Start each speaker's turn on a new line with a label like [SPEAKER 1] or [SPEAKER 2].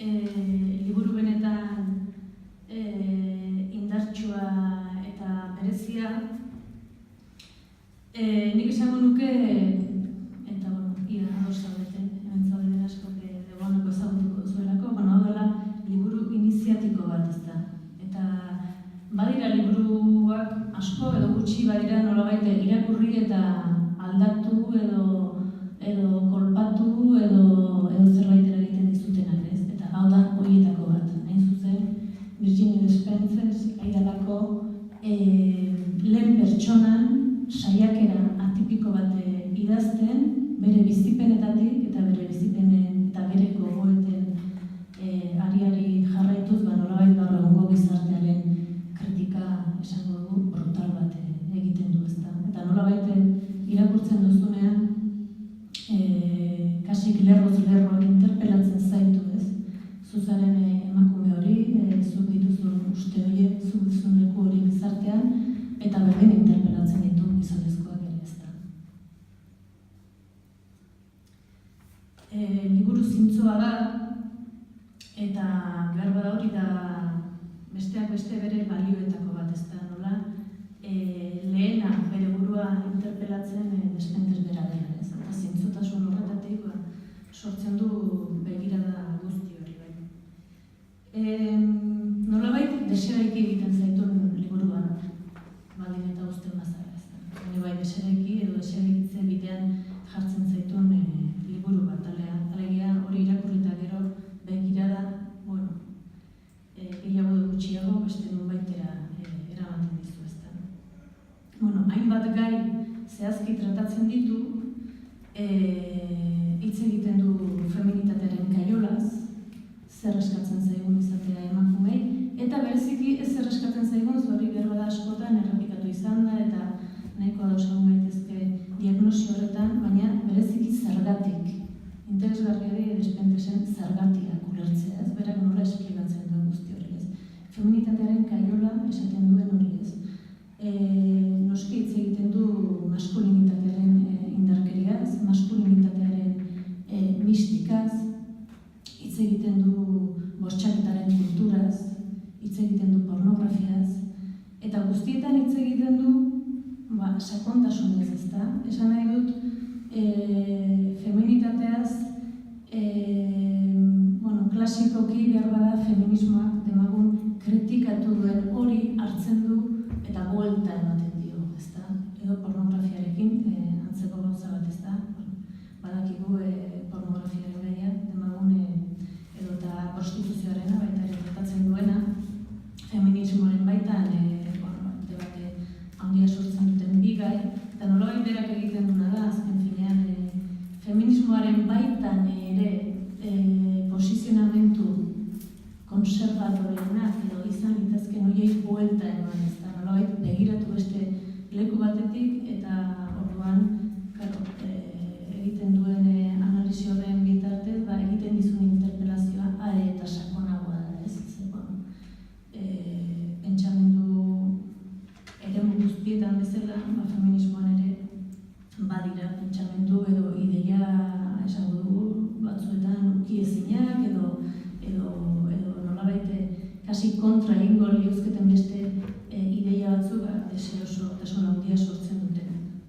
[SPEAKER 1] liburu benetan indartsua eta berezia. Nik esango nuke, eta ia ados zaudete, hemen zaudeten asko dagoeneko ezagutuko duzuelako, hau dela liburu iniziatiko bat, ezta. Eta badira liburuak asko edo gutxi badira nolabait irakurri eta aldatu edo kolpatu edo zerbait eragiten dizutenak, ez? Eta hau da horietako bat, hain zuzen, Virginia Despentes aidalako lehen pertsonan saiakera atipiko bat idazten, bere bizipenetatik eta bere bizipenen eta bere gogoeten ari jarraituz, nolabait gaur egungo gizartearen kritika esango dugu brutal bat egiten du, ezta. Eta nolabait irakurtzen duzunean, kasik lerroz-lerro interpelatzen zaitu, ez? Zuzaren emakume hori, zuk dituzun uste horiek, zuk dituzun leku hori gizartean, eta berdin interpelatzen ditu gizonezkoak ere, ezta. Liburu zintzoa da, eta behar bada hori da besteak beste bere balioetako bat, ezta, nola? Lehena bere burua interpelatzen Despentes bera dela, ez? Eta zintzotasun horretatik sortzen du begirada guzti hori, bai. Nolabait deseraiki egiten zaitun liburuan, baldin eta uzten bazara, ez da. Bai, deseraiki edo deseraikitze bidean jartzen zaitun liburu bat, alegia hori irakurrita gero begirada, gehiago edo gutxiago beste nunbaitera eramaten dizu, ez da. Hainbat gai zehazki tratatzen ditu, hitz egiten du feminitatearen kaiolaz, zer eskatzen zaigun izatea emakumei, eta bereziki ez zer eskatzen zaigun, hori behar da askotan errepikatu izan da, eta nahiko adosagun gaitezke diagnosi horretan, baina bereziki zergatik. Interesgarria Despentesen zergatiak ulertzea, ez? Berak nola esplikatzen duen guzti hori, ez? Feminitatearen kaiola esaten duen hori, ez? Noski hitz egiten du maskulinitatearen indarkeriaz, maskulinitatearen mistikaz, hitz egiten du bortxaketaren kulturaz, hitz egiten du pornografiaz, eta guztietan hitz egiten du sakontasunez, ezta? Esan nahi dut, feminitateaz, klasikoki behar bada feminismoak demagun kritikatu duen hori hartzen du eta buelta ematen dio, ezta? Edo pornografiarekin antzeko gauza bat, ezta? Badakigu pornografiaren gaia demagun edo eta prostituzioarena baita ere tratatzen duena, feminismoaren baitan debate handia sortzen duten bi gai, eta nolabait berak egiten duna da, azken finean, feminismoaren baitan ere posizionamentu konservadorenak edo izan litezken horiei buelta eman, ez da, nolabait begiratu beste leku batetik, eta orduan, egiten duen analisi horren bitartez, egiten dizun interpelazioa are eta sakonagoa da, ez? Pentsamendu eremu guztietan bezala, feminismoan ere badira pentsamendu edo ideia esango dugu batzuetan ukiezinak edo kasi kontra egingo liuzketen beste ideia batzuk deseroso